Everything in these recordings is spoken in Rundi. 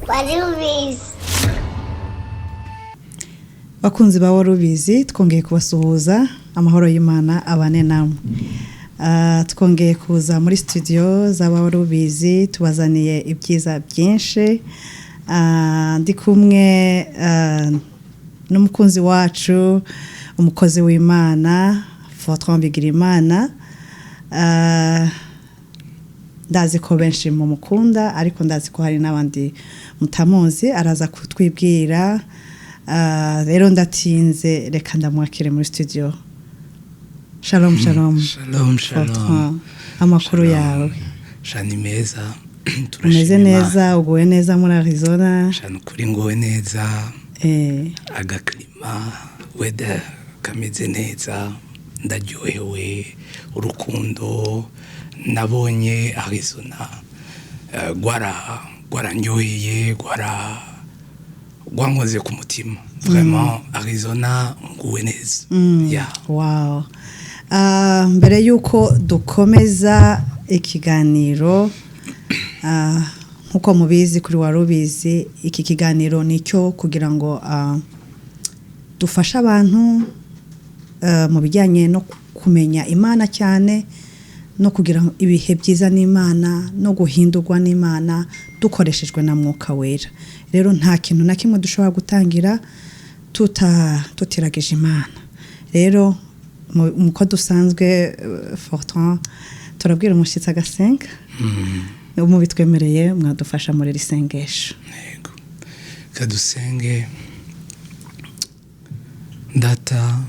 Warubizi. Bakunzi ba Warubizi twongeye kubasuhuza amahoro y'Imana abane namwe. Twongeye kuza muri studio za Warubizi tubazaniye ibyiza byinshi. Ndi kumwe n'umukunzi wacu umukozi w'Imana Fortran Bigirimana. Ndazi ko benshi mu mukunda ariko ndazi ko hari n'abandi mutamuzi araza kutwibwira. Rero ndatinze reka ndamwakire muri studio. Shalom shalom. Shalom shalom. Amakuru yawe. Shani meza. Umeze neza uguwe neza muri Arizona. Shani kuri ngowe neza. Agaklima weather kameze neza. Ndaryohewe urukundo nabonye Arizona. Gwaranyoheye gwankoze ku mutima. Vraiment Arizona nguwe neza. Yeah. Wow. Mbere yuko dukomeza ikiganiro nkuko mubizi kuri Warubizi iki kiganiro nicyo kugira ngo dufasha abantu mu bijyanye no kumenya Imana cyane no kugira ibihe byiza n'Imana no guhindurwa n'Imana dukoreshejwe na Mwuka Wera. Rero nta kintu na kimwe dushobora gutangira tutirageje Imana. Rero muko dusanzwe Fortran turabwira umushitsi agasenga. Mu bitwemereye mwadufasha muri risengesho. Yego. Kadusenge. Data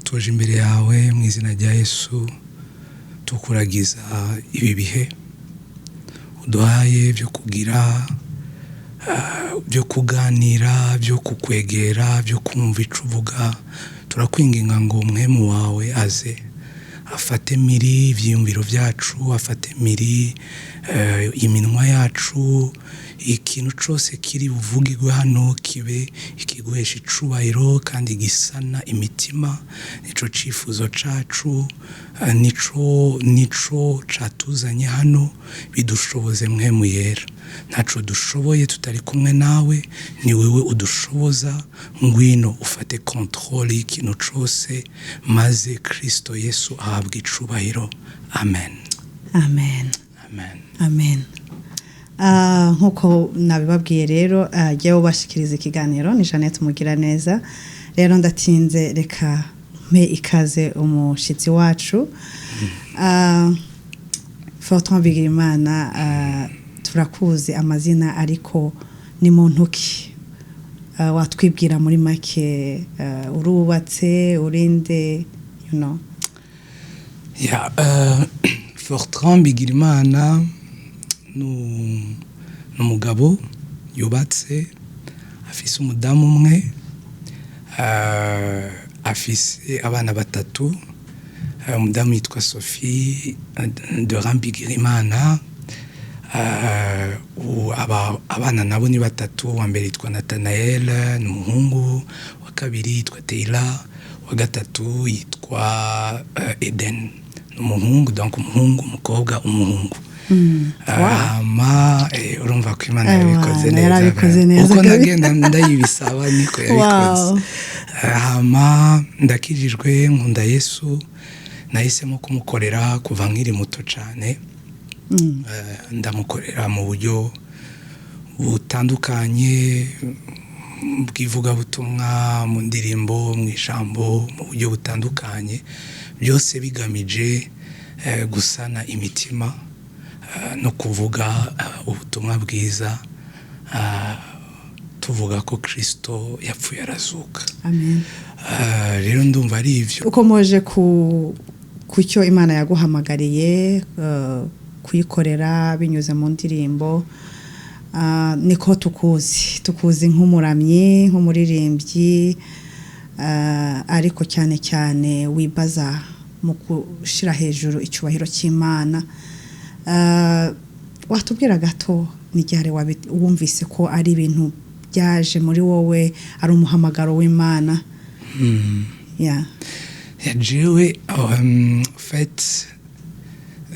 tuje imbere yawe mu izina rya Yesu tukuragiza ibi bihe uduhaye byo kugira byo kuganira byo kukwegera byo kumva icuvuga. Turakwinginga ngo umwemu wawe aze afate miri ivyiyumviro byacu, afate miri iminwa yacu, ikintu cyose kiri buvugirwe hano kibe ikiguhesha icubahiro kandi gisana imitima. Nico cifuzo cacu, nico catuzanye hano, bidushoboze mwemu yera. Ntaco dushoboye tutari kumwe nawe, ni wewe udushoboza. Ngwino ufate controle y'ikintu cyose maze Kristo Yesu ahabwe icubahiro. Amen. Amen. Amen. Amen. Nkuko nabibabwiye rero jyewe bashikiriza ikiganiro ni Jeanette Mugiraneza. Rero ndatinze reka mpe ikaze umushitsi wacu. Fortran Bigirimana turakuzi amazina ariko ni muntu ki? Watwibwira muri make urubatse urinde Yeah, Fortran Bigirimana n'umugabo yubatse afise umudamu umwe afise abana batatu. Umudamu yitwa Sophie de Bigirimana. Abana nabo ni batatu. Wa mbere yitwa Nathanael n'umuhungu, wa kabiri yitwa Taylor, wa gatatu yitwa Eden n'umuhungu. Donc umuhungu umukobwa umuhungu. Urumva ko Imana yabikoze neza uko nagenda ndayibisaba niko yabikoze. Ndakijijwe nkunda Yesu, nahisemo kumukorera kuva nkiri muto cyane. Ndamukorera mu buryo butandukanye bw'ivugabutumwa, mu ndirimbo, mu ijambo, mu buryo butandukanye, byose bigamije gusana imitima no kuvuga ubutumwa bwiza, tuvuga ko Kristo yapfuye arazuka. Amen. Rero ndumva ari ivyo ukomoje ku cyo Imana yaguhamagariye kuyikorera binyuze mu ndirimbo. Niko tukuzi nk'umuramyi, nk'umuririmbyi, ariko cyane cyane wibaza mu gushira hejuru icyubahiro cy'Imana. Watubwira gato n'igihe wumvise ko ari ibintu byaje muri wowe, ari umuhamagaro w'Imana? Yeah. Jewe fait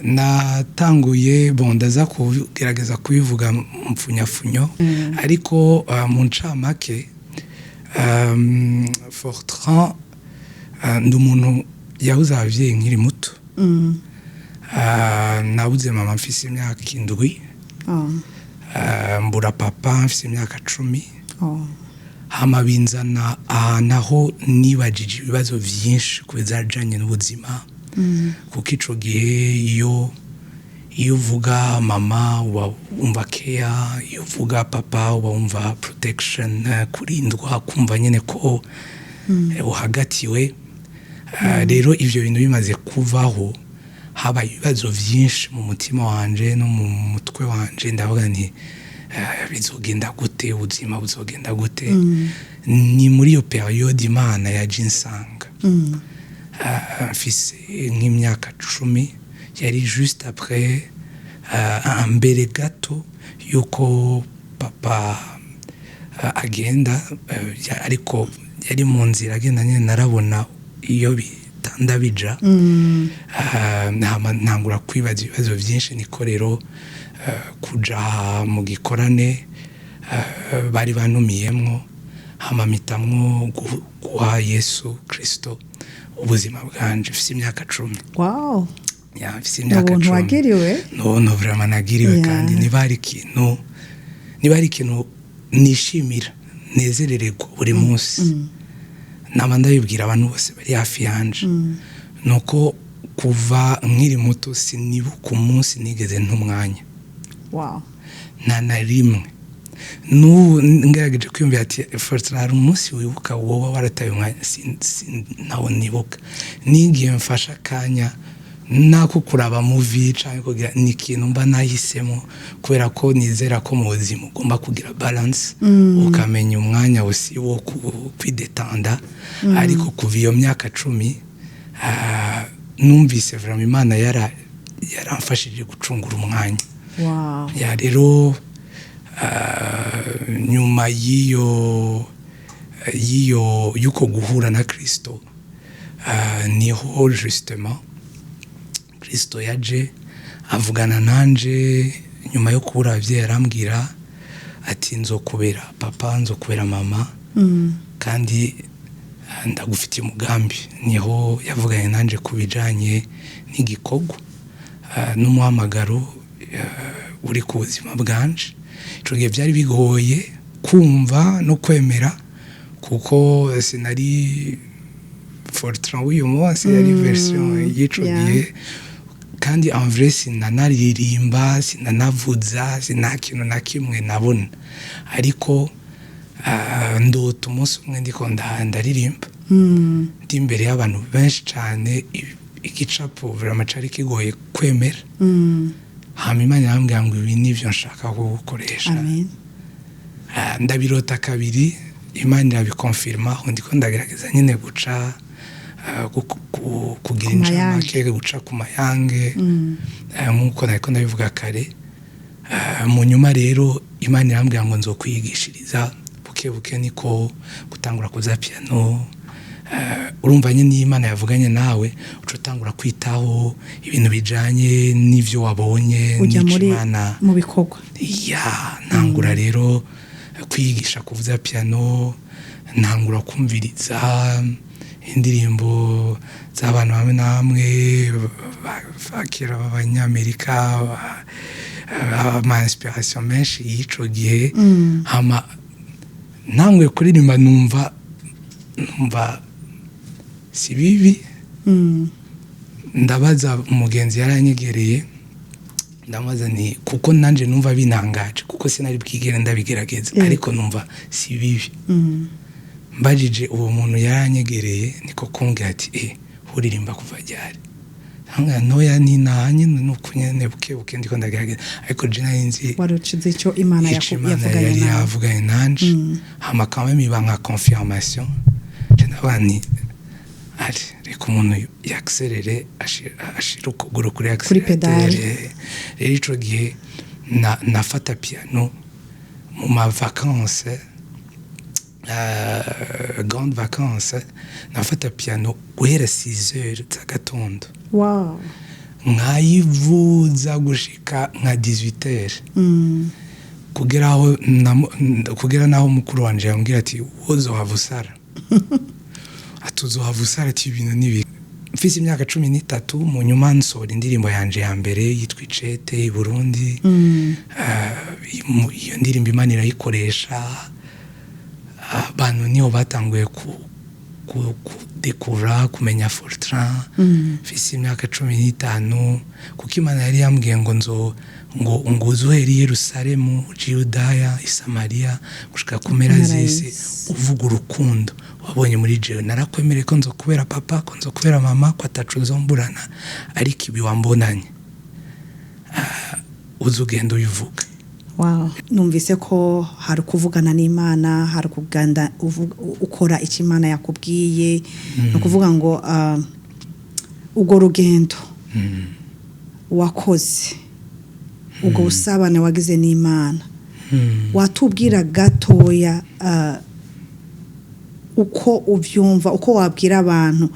natanguye ndaza kugerageza kubivuga mpfunyafunyo ariko mu ncamake Fortran ndi umuntu yabuze ababyeyi nkiri muto nabuze mama mfise imyaka 7 mbura papa mfise imyaka 10 hama binzana naho nibajije ibibazo byinshi kubizajanye n'ubuzima kuko ico gihe iyo uvuga mama umva care, iyo uvuga papa umva protection, kurindwa, kumva nyene ko uhagatiwe. Rero ivyo bintu bimaze kuvaho haba ibibazo byinshi mu mutima wanje no mu mutwe wanje, ndavuga nti bizogenda gute, ubuzima buzogenda gute. Ni muri iyo periode Imana yaje insanga mfise nk'imyaka 10, yari juste après mbere gato yuko papa agenda, ariko yari mu nzira agenda nyine narabona iyo bitanda bija. Ntangura kwibaza ibibazo byinshi, niko rero kuja mu gikorane bari bantumiyemwo, hamamitamwo guha Yesu Kristo ubuzima bwanje mfise imyaka 10. Wow. Mfise imyaka 10. Wagiriwe? No vraiment nagiriwe. Kandi nibari ikintu nishimira nezerererwa buri munsi. Nama ndabibwira abantu bose bari hafi yanje nuko kuva nkiri muto sinibuka umunsi nigeze ntumwanya. Wow. Na rimwe ngerageje kwiyumvira ati Fortran umunsi wibuka wowe warataye umwanya, nawo nibuka. Nigiye mfasha kanya nako kuraba movie cyangwa kugira ni ikintu mba nahisemo, kubera ko nizera ko mu buzima ugomba kugira balance, ukamenya umwanya wose wo kwidetanda. Ariko kuva iyo myaka 10 numvise vraiment Imana yaramfashije gucungura umwanya. Wow. Ya rero nyuma yuko guhura na Kristo, niho justement Kristo yaje avugana nanje. Nyuma yo kubura abavyeyi arambwira ati nzokubera papa, nzokubera mama, kandi ndagufitiye umugambi. Niho yavuganye nanje kubijanye n'igikorwa n'umuhamagaro uri ku buzima bwanje. Ico gihe byari bigoye kumva no kwemera, kuko sinari Fortran w'uyu munsi, yari version y'ico gihe. Kandi en vrai sinanaririmba, sinanavuza, sinakintu na kimwe nabona, ariko ndota umunsi umwe ndiko ndaririmba ndi imbere y'abantu benshi cyane. Igicapo vraiment cari kigoye kwemera. Hama Imana irambwira ngo ibi nivyo nshaka kugukoresha. Amen. Ndabirota kabiri, Imana irabikonfirma. Ndiko ndagerageza nyine guca kugira incamake, guca ku mayange nk'uko nariko ndabivuga kare. Mu nyuma rero Imana irambwira ngo nzokwigishiriza buke niko gutangura kuza piano. Urumva nyine Imana yavuganye nawe ucutangura kwitaho ibintu bijanye n'ivyo wabonye n'Imana mu bikorwa. Ntangura rero kwigisha kuvuza piano, ntangura kumviriza indirimbo z'abantu bamwe namwe bakira b'Abanyamerika, ama inspiration menshi y'ico gihe. Hama ntangwe kuririmba numva si bibi. Ndabaza umugenzi yaranyegereye, ndamubaza nti kuko nanje numva binangaje, kuko sinari bwigere ndabigerageza, ariko numva si bibi. Mbajije uwo muntu yaranyegereye, niko kumbwira ati uririmba kuva ryari? Hanga noya ninanye nuko nyene buke ndiko ndagerageza, ariko je nzi warucize icyo Imana yavuganye nanje. Hama quand même iba nka confirmation. Je nabani reka umuntu yakserere ashira ukuguru kuri pedale. Rero ico gihe nafata piano mu ma vacances, grande vacances, nafata piano guhera 6 heures za gatondo. Wow. nkayivuza gushika nka 18h kugera naho mukuru wanje yambwira ati wozo havusara atuzohavusara ati ibintu nibi mfise imyaka 13 mu nyuma nsora indirimbo yanje ya mbere yitwa Icete i Burundi iyo ndirimbo Imana irayikoresha abantu niho batanguye kudekura kumenya Fortran mfise imyaka 15 kuko Imana yari yambwiye ngo uzuhere i Yerusalemu Judaya i Samaria gushika kumera zisi uvuga urukundo wabonye muri jewe narakwemereye ko nzokubera papa ko nzokubera mama ko atacu nzomburana ariko ibi wambonanye uzugenda uyivuga. Wow, numvise ko hari kuvugana n'Imana, hari kuganda ukora icyo Imana yakubwiye, no kuvuga ngo ugo rugendo wakoze ubwo usabane wagize n'Imana watubwira gatoya uko uvyumva, uko wabwira abantu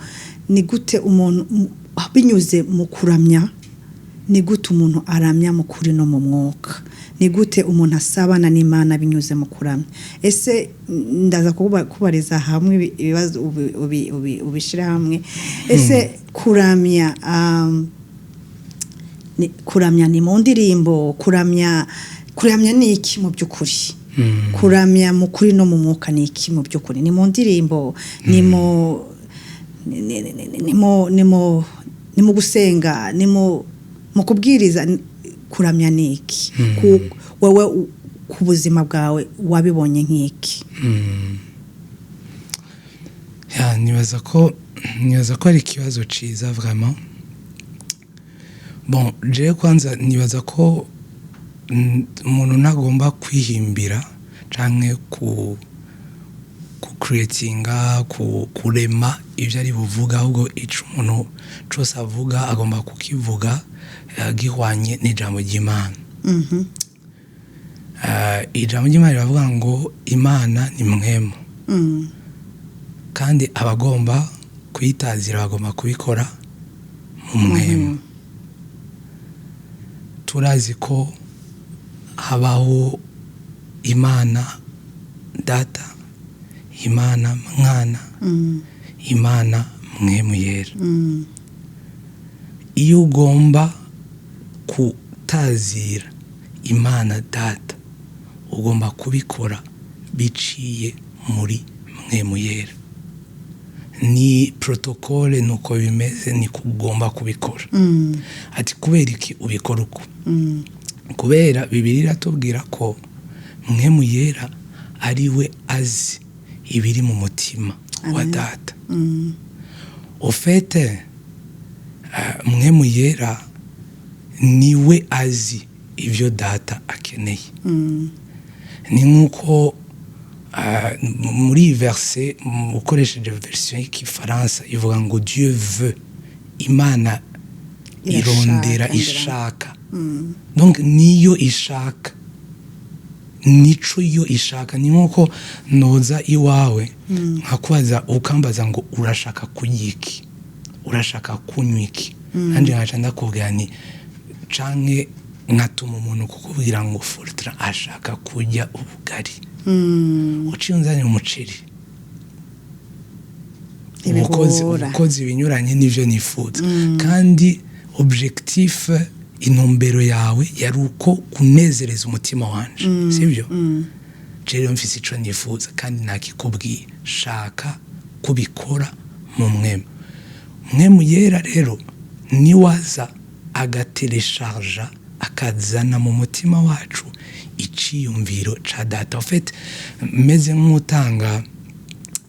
ni gute umuntu binyuze mu kuramya, ni gute umuntu aramya mu kuri no mu mwuka, ni gute umuntu asabana n'Imana binyuze mu kuramya. Ese ndaza kubariza hamwe ibibazo ubishira hamwe. Ese kuramya kuramya ni mu ndirimbo, kuramya ni iki mu by'ukuri? Kuramya mu kuri no mu mwuka ni iki mu by'ukuri? Ni mu ndirimbo, ni mu gusenga, ni mu kubwiriza. Kuramya ni iki? Wewe ku buzima bwawe wabibonye nk'iki? nibaza ko ari ikibazo ciza vraiment. Bon, je kwanza nibaza ko umuntu nagomba kwihimbira canke ku creatinga kurema ivyo ari buvuga, ahubwo ico umuntu cose avuga agomba kukivuga gihwanye n'ijambo ry'Imana. Ijambo ry'Imana rivuga ngo Imana ni mwemu, kandi abagomba kuyitazira bagomba kubikora mu mwemu. Turazi ko habaho Imana Data, Imana Mwana, Imana mwemu yera. Iyo ugomba kutazira Imana Data ugomba kubikora biciye muri mwemu yera. Ni protokole nuko bimeze, ni kugomba kubikora. Ati kubera iki ubikora uko? Kubera Bibiliya iratubwira ko mwemu yera ari we azi ibiri mu mutima wa Data. Au fait mwemu yera ni we azi ivyo Data akeneye. Ni nkuko muri verset ukoresheje version y'ikifaransa ivuga ngo Dieu veut, Imana irondera ishaka. Donc niyo ishaka, nico yo ishaka. Ni nkuko noza iwawe nkakubaza ukambaza ngo urashaka kuyiki, urashaka kunywiki, nanje ngaca ndakubwira ni canke nkatuma umuntu kukubwira ngo Fortran ashaka kujya ubugari, uciye unzanye umuceri, ubukozi binyuranye n'ivyo nifuza. Kandi objectif intumbero yawe yari uko kunezereza umutima wanje, sivyo? Rero mfise ico nifuza kandi nakikubwiye, shaka kubikora mu mwemu. Mwemu yera rero ni waza agatelecharge akazana mu mutima wacu iciyumviro ca Data. En fait meze nk'utanga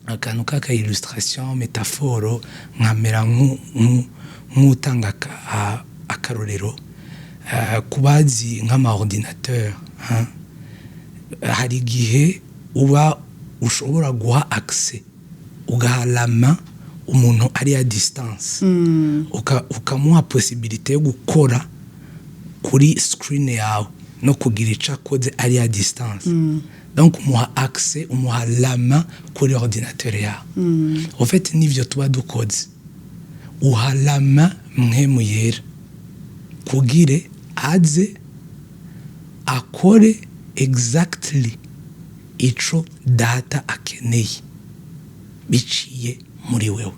akantu kaka illustration métaphore, nkamera nk'utanga akarorero kubazi nk'ama ordinateur. Hari gihe uba ushobora guha accès ugaha la main umuntu ari à distance, ukamuha possibilité yo gukora kuri screen yawe no kugira ica code ari à distance. Donc umuha accès, umuha la main kuri ordinateur yawe. En fait nivyo tuba dukoze, uha la main mwemu yera kugire aze akore exactly ico data akeneye biciye muri wewe.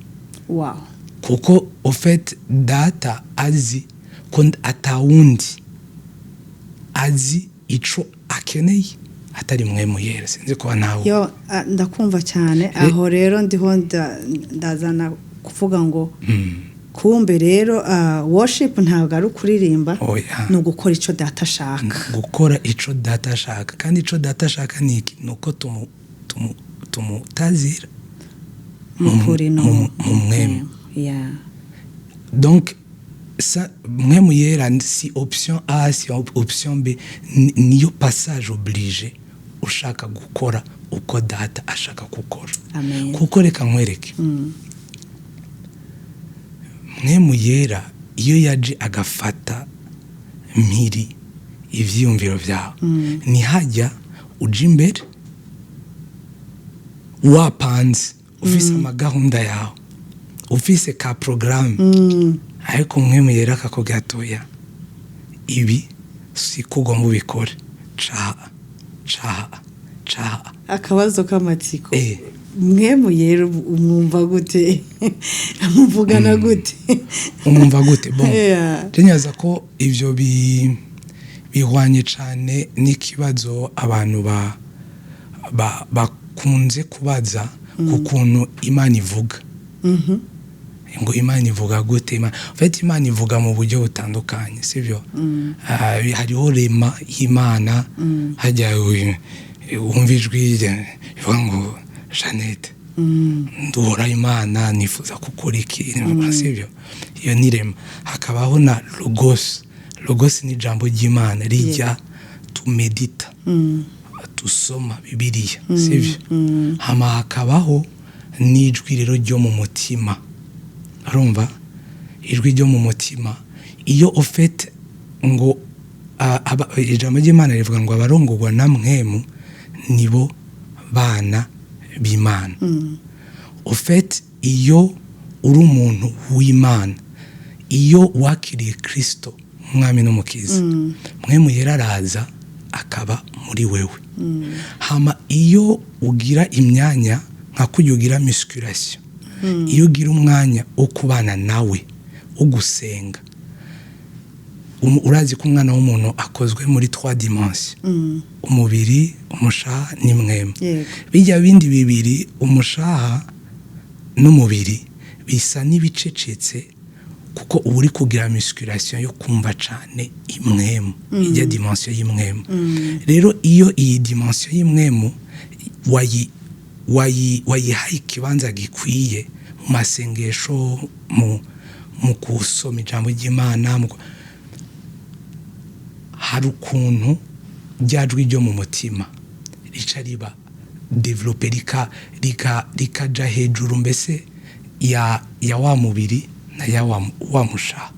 Wow. Kuko au fait data azi ko atawundi azi ico akeneye atari mwemu yera. Sinzi ko nawe yo ndakumva cyane aho rero ndiho ndazana kuvuga ngo kumbe rero worship ntabwo ari kuririmba no gukora ico data ashaka, gukora ico data ashaka. Kandi ico data ashaka niki nuko tumutazira mukuri no mwemu. Yeah. Donc ça mwemu yera si option A si option B, niyo passage obligé ushaka gukora uko data ashaka gukora. Amen. Kuko reka nkwereke mwemu yera iyo yaje agafata mpiri ivyiyumviro vyawe ni hajya uja imbere wapanze ufise amagahunda yawe ufise ka programme ariko mwemu yera akakubwira atoya ibi si kugomba ubikore ca akabazo k'amatsiko mwemu yera umwumva gute amuvugana gute umwumva gute bon tenyaza ko ivyo bihwanye cyane n'ikibazo abantu bakunze kubaza ku kuntu Imana ivuga. Ngo Imana ivuga gute? En fait Imana ivuga mu buryo butandukanye, sivyo? Hariho rema y'Imana, hajya wumva ijwi rivuga ngo Jeannette nduhora Imana nifuza gukora iki, sivyo? Iyo ni rema. Hakabaho na logos ni ijambo ry'Imana rijya tumedita tusoma Bibiliya, sivyo? Hama hakabaho n'ijwi rero ryo mu mutima. Urumva ijwi ryo mu mutima iyo ofete ngo ijambo ry'Imana rivuga ngo abarongorwa na mwemu nibo bana b'Imana. Ofete iyo uri umuntu w'Imana, iyo wakiriye Kristo umwami n'umukiza, mwemu yera araza akaba muri wewe. Hama iyo ugira imyanya nka kugira musculation, iyo ugira umwanya wo kubana nawe ugusenga, urazi ko umwana w'umuntu akozwe muri 3 dimensions, umubiri, umushaha n'imwemu. Bijya bindi bibiri, umushaha n'umubiri bisa n'ibicecetse kuko uri kugira musculation yo kumva cyane imwemu, ijya dimension y'imwemu. Rero iyo iyi dimension y'imwemu wayihaye ikibanza gikwiye mu masengesho, mu kusoma ijambo ry'Imana, hari ukuntu ryajwi ryo mu mutima rica riba develope rikaja hejuru mbese ya wa mubiri na ya wa mushaha.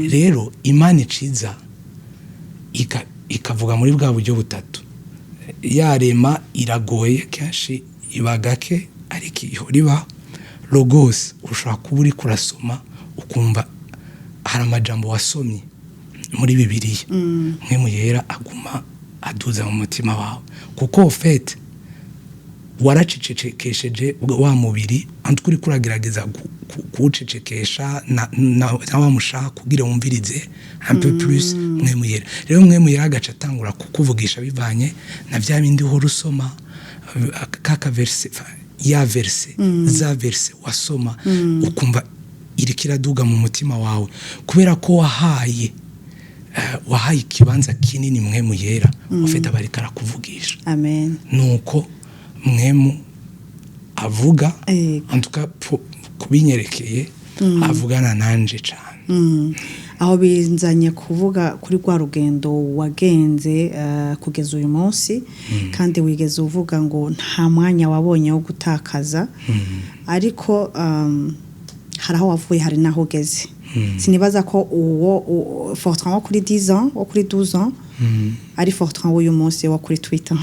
Rero Imana iciza ikavuga muri bwa buryo butatu. Yarema iragoye kenshi ibagake ariko iyo riba logos ushaka kuba uri kurasoma ukumva hari amajambo wasomye muri Bibiliya, mwemu yera aguma aduza mu mutima wawe kuko ofete waracecekesheje wa mubiri anturi kuragerageza kuwucecekesha na wa mushaha kugira wumvirize un peu plus mwemu yera. Rero mwemu yera agaca atangura kukuvugisha bivanye na vya bindi uhora usoma, kaka verse ya verse za verse wasoma ukumva irikira duga mu mutima wawe kubera ko wahaye ikibanza kinini mwemu yera ufite abarikara kuvugisha. Amen. Nuko mwemu avuga antuka kubinyerekeye avugana nanje cyane. Aho binzanye kuvuga kuri rwa rugendo wagenze kugeza uyu munsi, kandi wigeze uvuga ngo nta mwanya wabonye wo gutakaza, ariko hari aho wavuye hari naho ugeze. Sinibaza ko uwo Fortran wo kuri 10 ans wo kuri 12 ans ari Fortran w'uyu munsi wo kuri Twitter.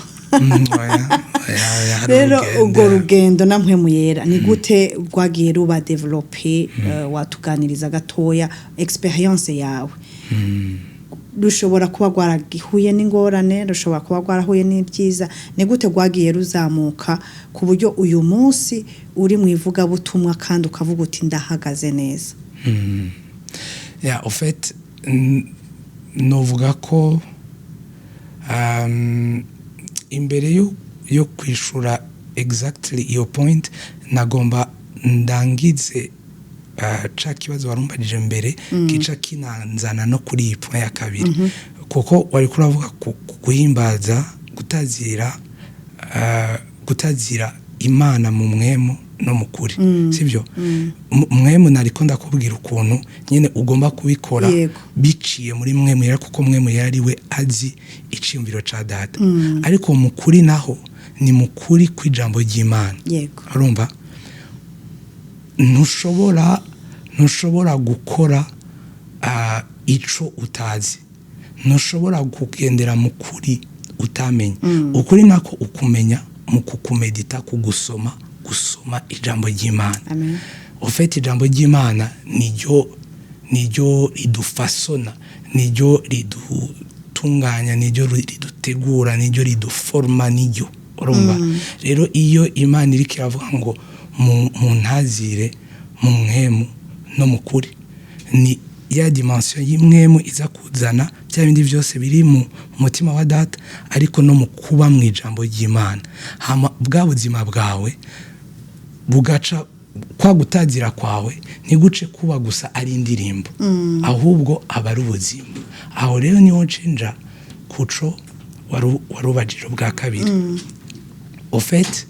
Rero ubwo rugendo namwe muyera ni gute rwagiye ruba developer, watuganiriza gatoya experience yawe rushobora kuba rwaragihuye n'ingorane, rushobora kuba rwarahuye n'ibyiza. Ni gute rwagiye ruzamuka ku buryo uyu munsi uri mu ivugabutumwa kandi ukavuga uti ndahagaze neza? Ya en fait novuga ko imbere yo kwishura exactly iyo point nagomba ndangize ca kibazo warumbajije mbere kica kinanzana no kuri iyi point ya kabiri kuko wari kuravuga guhimbaza gutazira Imana mu mwemu no mukuri sivyo mwemu nariko ndakubwira ukuntu nyene ugomba kubikora biciye muri mwemu yari kuko mwemu yari we azi iciyumviro ca data ariko mukuri naho ni mukuri kw'ijambo ry'Imana urumva ntushobora gukora ico utazi, ntushobora kugendera mu kuri utamenye. Ukuri nako ukumenya mu kukumedita, kugusoma ijambo ry'Imana. En fait ijambo ry'Imana niryo ridufasona, niryo ridutunganya, niryo ridutegura, niryo riduforma, niryo urumva. Rero iyo Imana iriko iravuga ngo mu ntazire mu mwemu no mukuri, ni ya dimension y'imwemu iza kuzana bya bindi byose biri mu mutima wa data ariko no mu kuba mu ijambo ry'Imana. Hama bwa buzima bwawe bugaca kwa gutazira kwawe ntiguce kuba gusa ari indirimbo ahubwo aba ari ubuzima. Aho rero niho nshinja kuco warubajije bwa kabiri. En fait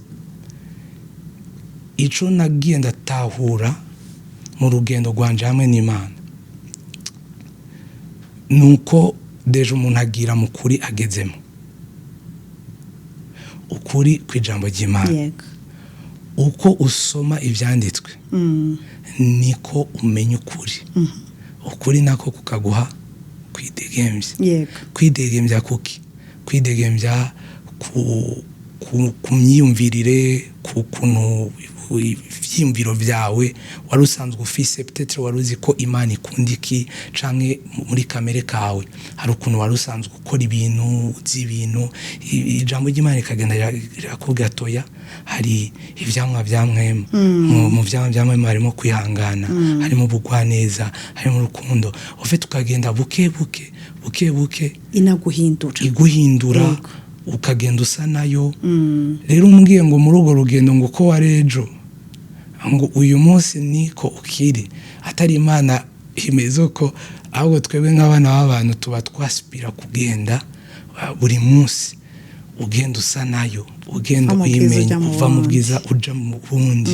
ico nagiye ndatahura mu rugendo rwanje hamwe n'Imana nuko deje umuntu agira mu kuri agezemo, ukuri kw'ijambo ry'Imana. Uko usoma ivyanditswe niko umenya ukuri. Ukuri nako kukaguha kwidegembya kuki, kwidegembya ku myiyumvirire, ku kuntu ivyiyumviro vyawe wari usanzwe ufise. Peut-être wari uzi ko Imana ikunda iki canke muri kamere kawe hari ukuntu wari usanzwe ukora ibintu uzi ibintu, ijambo ry'Imana ikagenda rirakubwira toya hari ivyamwa vya mwemu. Mu vyamwa vya mwemu harimo kwihangana, harimo ubugwaneza, harimo urukundo. En fait ukagenda buke buke iguhindura ukagenda usa nayo. Rero umbwiye ngo muri urwo rugendo ngo ko warejo ngo uyu munsi niko ukiri atari Imana imeze ko, ahubwo twebwe nk'abana b'abantu tuba twaspira kugenda buri munsi ugenda usa nayo, ugenda uyimenya, uva mu bwiza uja mu bundi,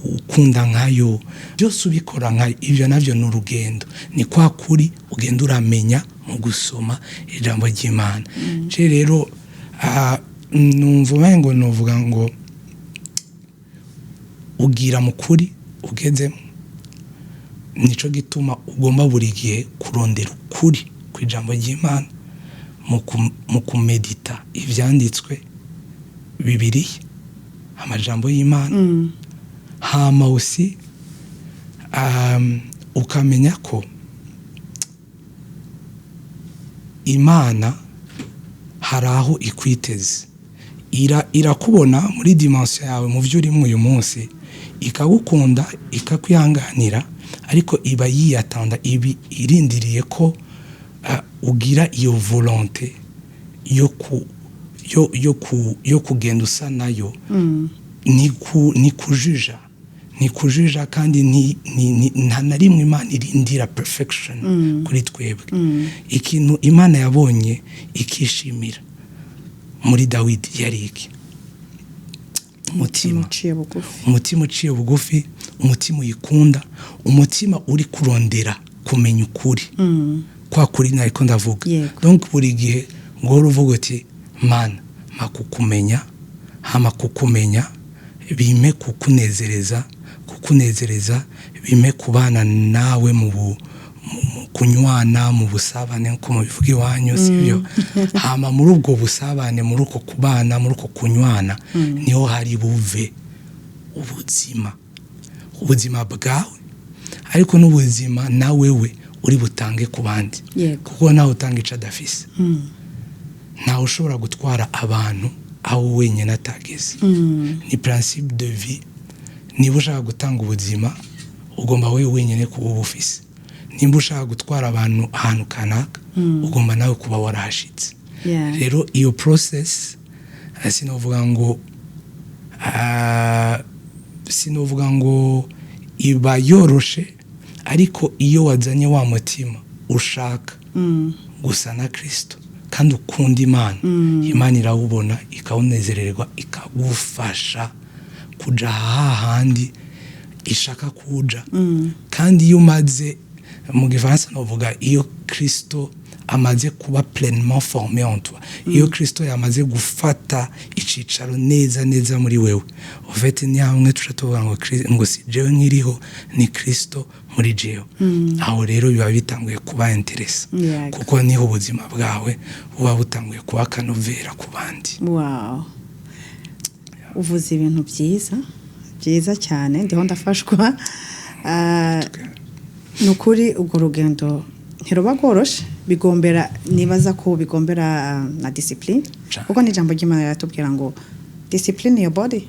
ukunda nkayo, byose ubikora nkayo. Ivyo navyo ni urugendo, ni kwa kuri ugenda uramenya mu gusoma ijambo ry'Imana. Je rero numva ngo novuga ngo ugira mu kuri ugezemo, nico gituma ugomba buri gihe kurondera ukuri kw'ijambo ry'Imana mu kumedita ivyanditswe Bibiliya, amajambo y'Imana. Hama aussi ukamenya ko Imana hari aho ikwiteze, irakubona muri dimension yawe mu vyo urimo uyu munsi, ikagukunda, ikakwihanganira, ariko iba yiyatanda, irindiriye ko ugira iyo volonté yo kugenda usa nayo. Ni kujuja kandi nta na rimwe Imana irindira perfection kuri twebwe. Ikintu Imana yabonye ikishimira muri Dawidi yari iki? Umutima uciye bugufi, umutima uyikunda, umutima uri kurondera kumenya ukuri. Kwa kuri nariko ndavuga. Donc buri gihe ngo uruvuga uti Mana makukumenya, hama kukumenya bime kukunezereza, bime kubana nawe mu kunywana, mu busabane nko mu bivuga iwanyu, sivyo? Hama muri ubwo busabane, muri uko kubana, muri uko kunywana, niho hari buve ubuzima bwawe, ariko n'ubuzima na wewe uri butange ku bandi Yego. kuko nawe utanga ico adafise ntawe ushobora gutwara abantu aho wenyine atageze ni principe de vie niba ushaka gutanga ubuzima ugomba wewe wenyine kuba ubufise nimba ushaka gutwara abantu ahantu kanaka ugomba nawe kuba warahashitse rero iyo process sinovuga ngo iba yoroshe ariko iyo wazanye wa mutima ushaka gusa na Kristo kandi ukunda Imana irawubona ikawunezererwa ikagufasha kuja hahandi ishaka kuja kandi iyo umaze mu gifaransa novuga iyo Kristo amaze kuba pleinement formé en toi iyo Kristo yamaze gufata icicaro neza muri wewe en fait ni hamwe tushatovuga ngo si jewe nkiriho ni Kristo muri jewe aho rero biba bitanguye kuba interesse kuko niho ubuzima bwawe buba butanguye kuba kanovera ku bandi. Wow, uvuze ibintu byiza cyane ndiho ndafashwa nukuri ubwo rugendo ntiruba rworoshe bigombera nibaza ko bigombera na discipline kuko ni jambo ry'Imana yatubwira ngo discipline your body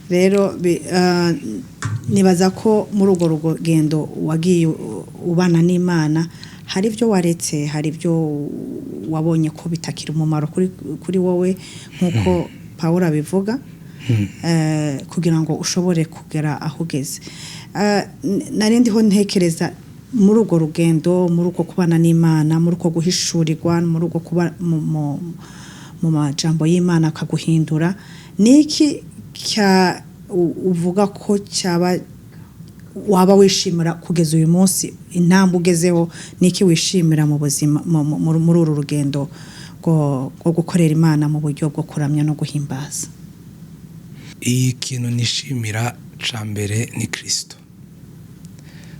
rero nibaza ko muri ubwo rugendo wagiye ubana n'Imana hari ibyo waretse hari ibyo wabonye ko bitakira umumaro kuri wowe nkuko Paul abivuga kugira ngo ushobore kugera aho ugeze narindiho ntekereza muri urwo rugendo muri uko kubana n'Imana muri uko guhishurirwa muri uko kuba mu majambo y'Imana akaguhindura niki uvuga ko cyaba waba wishimira kugeza uyu munsi intambwe ugezeho niki wishimira mu buzima muri uru rugendo rwo gukorera Imana mu buryo bwo kuramya no guhimbaza? Ikintu nishimira ca mbere ni Kristo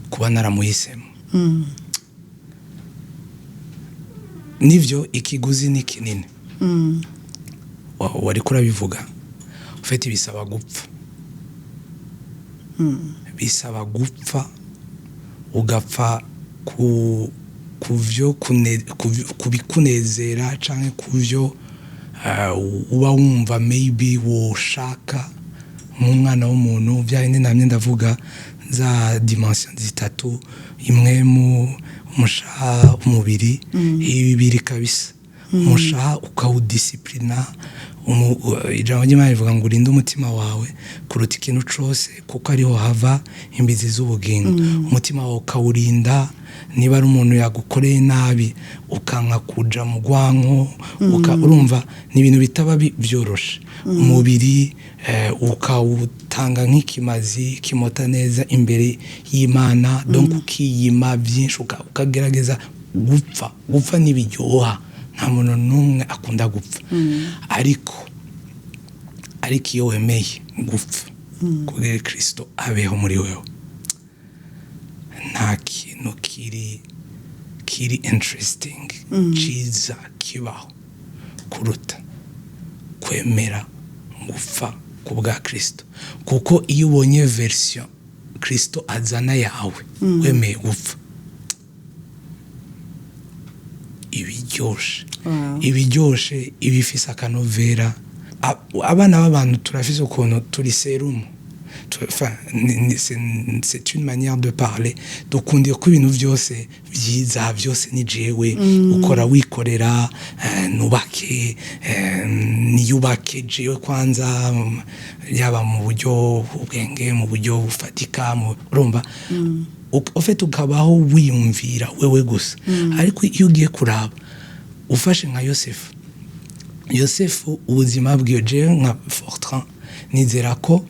kuba naramuhisemo nivyo ikiguzi ni kinini wari kurabivuga ufite bisaba gupfa bisaba gupfa ugapfa kuvyo kubikunezera canke kuvyo uba wumva maybe woshaka nk'umwana w'umuntu byarinde namye ndavuga za dimension zitatu imwe mu mushaha umubiri ibibiri kabisa mushaha ukawudisciplina ijambo ry'Imana rivuga ngo urinde umutima wawe kuruta ikintu cose kuko ariho hava imbizi z'ubugingo umutima wawe ukawurinda niba ari umuntu yagukoreye nabi ukanka kuja mu gwanko urumva ni ibintu bitaba byoroshe umubiri ukawutanga nk'ikimazi kimota neza imbere y'Imana donc ukiyima byinshi ukagerageza gupfa n'ibiryoha nta muntu n'umwe akunda gupfa ariko iyo wemeye gupfa kugira Kristo abeho muri wewe nta kintu kiri interesting ciza kibaho kuruta kwemera gupfa ku bwa Kristo kuko iyo ubonye version Kristo azana yawe wemeye gupfa ibiryoshe ibifise akanovera abana b'abantu turafise ukuntu turi serumu c'est une manière de parler dukundiye ko ibintu byose byiza byose ni jewe ukora wikorera nubake niyubake jewe kwanza yaba mu buryo ubwenge mu buryo bufatika urumva ufite ukabaho wiyumvira wewe gusa ariko iyo ugiye kuraba ufashe nka Yosefu ubuzima bwiyo jewe nka Fortran nizera ko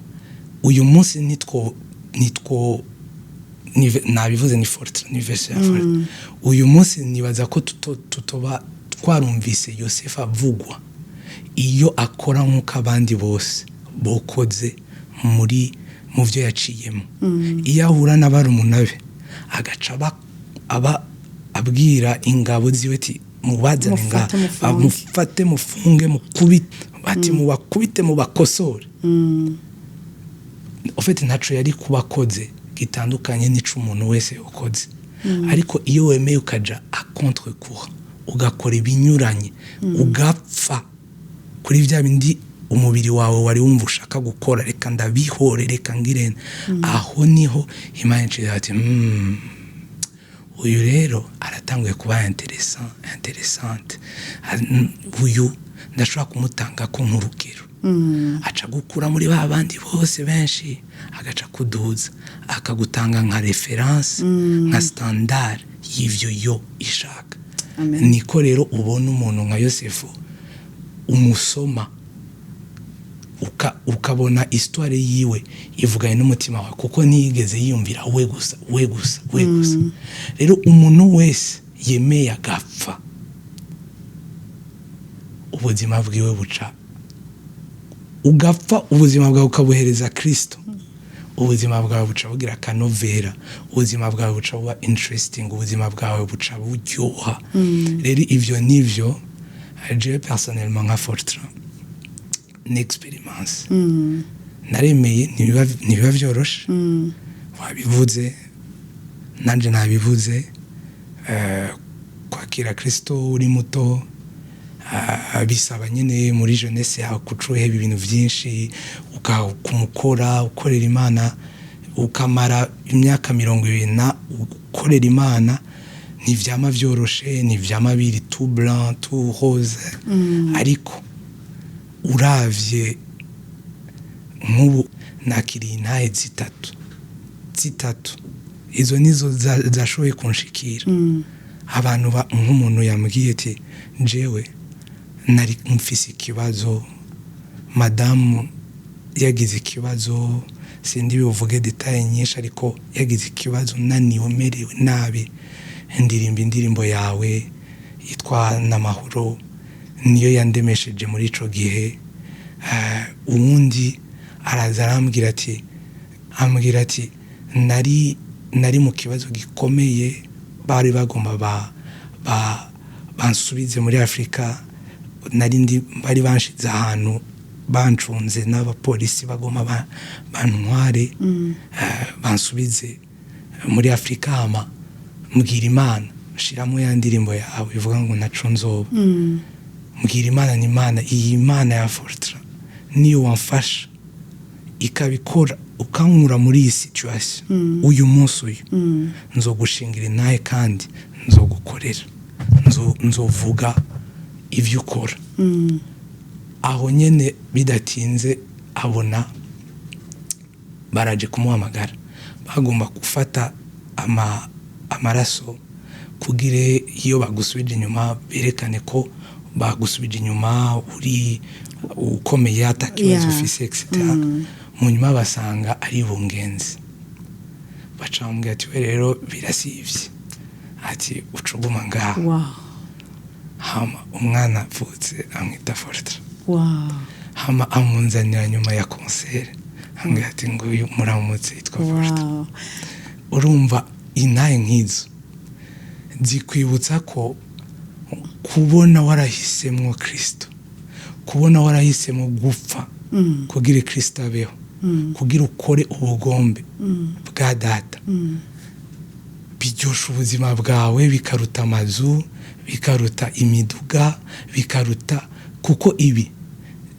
uyu munsi nitwo nabivuze ni Fortran anniversaire uyu munsi nibaza ko tutoba twarumvise Yosefu avugwa iyo akora nk'uko abandi bose bokoze mu byo yaciyemo iyo ahura n'abarumuna be agaca abwira ingabo ziwe ati mubazane mufate mufunge mukubite bati mubakubite mubakosore ufite ntaco yari kubakoze gitandukanye n'ico umuntu wese ukoze ariko iyo wemeye ukaja a contre courant ugakora ibinyuranye ugapfa kuri vya bindi umubiri wawe wari wumva ushaka gukora, reka ndabihore, reka ngirene, aho niho Imana iciye ati uyu rero aratanguye kuba interessante, uyu ndashobora kumutanga ko nk'urugero, aca gukura muri ba bandi bose benshi agaca kuduza akagutanga nka reference nka standard y'ivyo yo ishaka. Niko rero ubona umuntu nka Yosefu umusoma ukabona histoire yiwe ivuganye n'umutima wawe, kuko ntiyigeze yiyumvira we gusa. Rero umuntu wese yemeye agapfa, ubuzima bwiwe buca ugapfa, ubuzima bwawe ukabuhereza Kristo, ubuzima bwawe buca bugira akanovera, ubuzima bwawe buca buba interesting, ubuzima bwawe buca buryoha. Rero ivyo nivyo je personnellement nka Fortran n'experience naremeye, ntibiba vyoroshe, wabivuze nanje nabivuze, kwakira Kristo uri muto bisaba nyine muri jeunesse yawe kucuheba ibintu vyinshi, ukamukora ukorera Imana, ukamara imyaka 20 ukorera Imana, ntivyama vyoroshe, ntivyama biri tout blanc tout rose, ariko uravye nk'ubu nakiriye intahe zitatu izo nizo zashoboye kunshikira. Abantu nk'umuntu yambwiye ati jewe nari mfise ikibazo, madamu yagize ikibazo, sindi bivuge detail nyinshi, ariko yagize ikibazo, naniwe merewe nabi, ndirimba indirimbo yawe yitwa N'amahoro, niyo yandemesheje muri ico gihe. Uwundi araza arambwira ati nari mu kibazo gikomeye, bari bagomba bansubize muri Afrika, bari banshize ahantu bancunze n'abapolisi bagomba bantware, bansubize muri Afrika. Hama mbwira Imana, shiramo ya ndirimbo yawe ivuga ngo naco nzoba, mbwira Imana, ni Imana, iyi Imana ya Fortran niyo wamfasha ikabikora ukankura muri iyi situation uyu munsi uyu, nzogushingira intahe kandi nzogukorera, nzovuga ivyo ukora. Aho nyene bidatinze abona baraje kumuhamagara, bagomba gufata amaraso kugire iyo bagusubije inyuma berekane ko bagusubije inyuma uri ukomeye atakibazo ufise etc. Mu nyuma basanga ari bungenzi, baca bamubwira ati we rero birasivye, ati ucuguma ngaha. Hama umwana avutse amwita Fortran. Hama amunzanira nyuma ya concert, ambwira ati nguyu muramutse yitwa Fortran. Urumva intahe nk'izo zikwibutsa ko kubona warahisemwo Kristo, kubona warahisemo gupfa kugira Kristo abeho, kugira ukore ubugombe bwa Data, biryosha ubuzima bwawe, bikaruta amazu, bikaruta imiduga, bikaruta, kuko ibi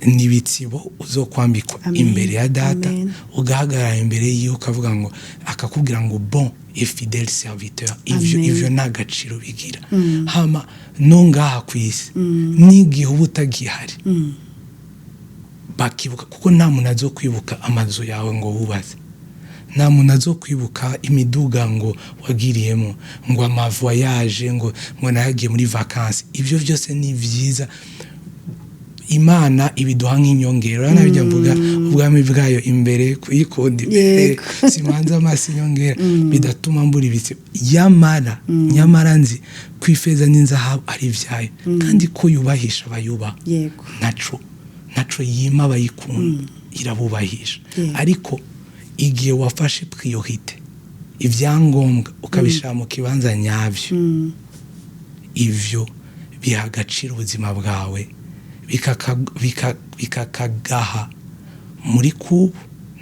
nibitsibo uzokwambikwa imbere ya Data. Ugahagarara imbere yiwe ukavuga ngo, akakubwira ngo bon et fidèle serviteur, ivyo nagaciro bigira. Hama no ngaha kwisi n'igihe ubutagihari bakibuka, kuko nta muntu azokwibuka amazu yawe ngo wubatse, nta muntu azokwibuka imiduga ngo wagiriyemo, ngo amavoyage ngo nayagiye muri vacances. Ivyo vyose ni vyiza, Imana ibiduha nk'inyongero. Urana bijya mvuga ubwami bwayo imbere kuyikunda imbere, simanza amasi inyongera bidatuma mbura ibitse. Nyamara nzi kwifeza n'inzahabu ari vyayo, kandi ko yubahisha abayubaha, naco yima abayikunda irabubahisha. Ariko igihe wafashe priorite, ivyangombwa ukabishira mu kibanza nyavyo, ivyo biha agaciro ubuzima bwawe, bikakagaha muri kubu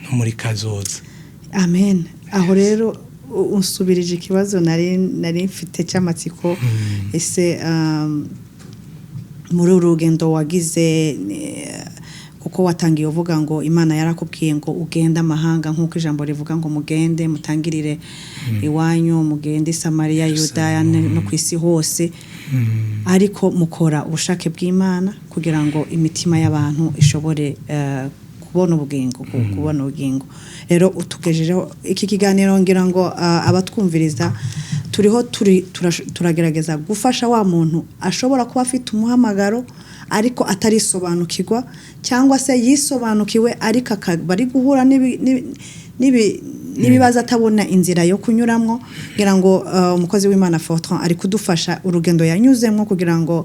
no muri kazoza. Amen. Aho rero unsubirije ikibazo nari mfite cy'amatsiko ese muri urugendo wagize kuko watangiye uvuga ngo Imana yarakubwiye ngo ugende amahanga nk'uko ijambo rivuga ngo mugende mutangirire iwanyu mugende Samariya Yudaya no kwisi hose ariko mukora ubushake bw'Imana kugira ngo imitima y'abantu ishobore kubona ubugingo rero utugejejeho iki kiganiro ngira ngo abatwumviriza turiho turagerageza gufasha wa muntu ashobora kuba afite umuhamagaro ariko atarisobanukirwa cyangwa se yisobanukiwe ariko bari guhura n'ibibazo atabona inzira yo kunyuramo ngira ngo umukozi w'Imana Fortran ari kudufasha urugendo yanyuzemo kugira ngo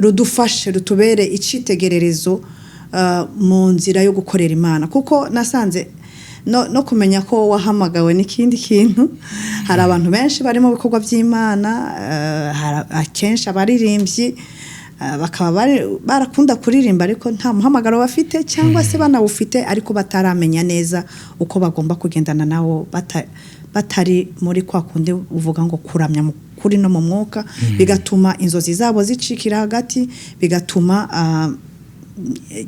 rudufashe rutubere icitegererezo mu nzira yo gukorera Imana kuko nasanze no kumenya ko wahamagawe n'ikindi kintu hari abantu benshi bari mu bikorwa by'Imana akenshi abaririmbyi bakaba barakunda kuririmba ariko nta muhamagaro bafite cyangwa se banawufite ariko bataramenya neza uko bagomba kugendana nawo batari muri kwa kundi uvuga ngo kuramya kuri no mu mwuka bigatuma inzozi zabo zicikira hagati bigatuma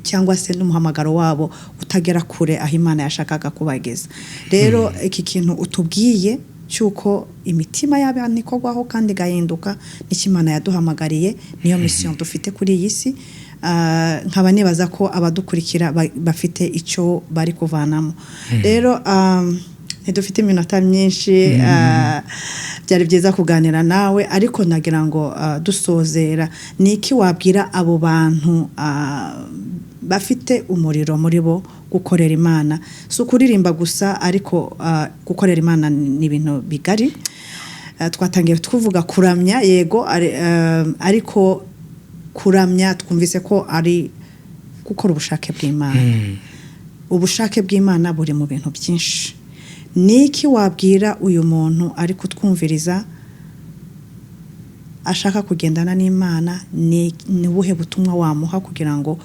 cyangwa se n'umuhamagaro wabo utagera kure aho Imana yashakaga kubageza rero iki kintu utubwiye cyuko imitima y'abantu ikogwaho kandi gahinduka n'Imana yaduhamagariye niyo mission dufite kuri iyi si nkaba nibaza ko abadukurikira bafite icyo bari kuvanamo rero ntidufite iminota myinshi byari byiza kuganira nawe ariko nagira ngo dusozera niki wabwira abo bantu bafite umuriro muri bo gukorera Imana so kuririmba gusa ariko gukorera Imana ni ibintu bigari twatangiye tuvuga kuramya yego ariko kuramya twumvise ko ari gukora ubushake bw'Imana ubushake bw'Imana buri mu bintu byinshi niki wabwira uyu muntu ari kutwumviriza ashaka kugendana n'Imana ni buhe butumwa wamuha kugira ngo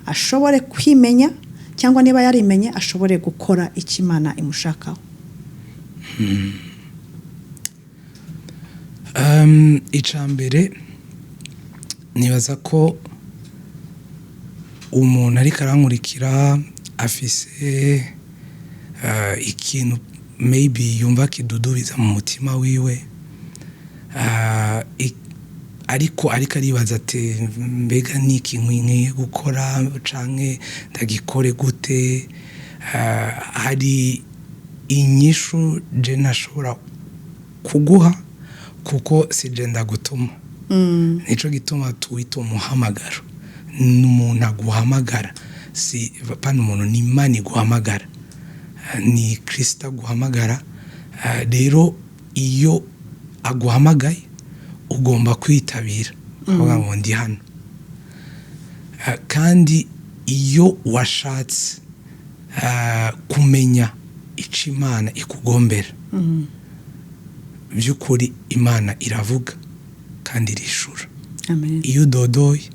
ashobore kwimenya cyangwa niba yarimenye ashobore gukora icyo Imana imushakaho icambere nibaza ko umuntu ariko arankurikira afise ikintu maybe yumva kidudubiza mu mutima wiwe ariko aribaza ati mbega niki nkwiye gukora canke ndagikore gute hari inyishu je nashobora kuguha kuko sije ndagutuma nico gituma tuwita umuhamagaro n'umuntu aguhamagara si pana umuntu ni Imana iguhamagara ni Kristo aguhamagara rero iyo aguhamagaye ugomba kwitabira avuga ngo ndi hano kandi iyo washatse kumenya icyo Imana ikugombera by'ukuri Imana iravuga kandi irishura iyo udodoye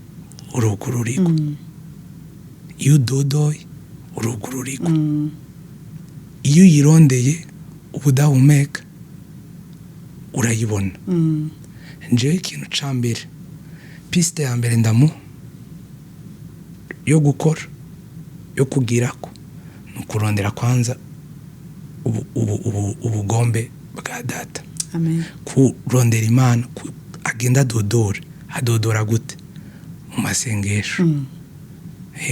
urugururiko iyo udodoye urugururiko iyo uyirondeye ubudahumeka urayibona njewe ikintu ca mbere piste ya mbere ndamu yo gukora yo kugirako nukurondera kwanza ubugombe bwa data kurondera Imana agenda adodora gute mu masengesho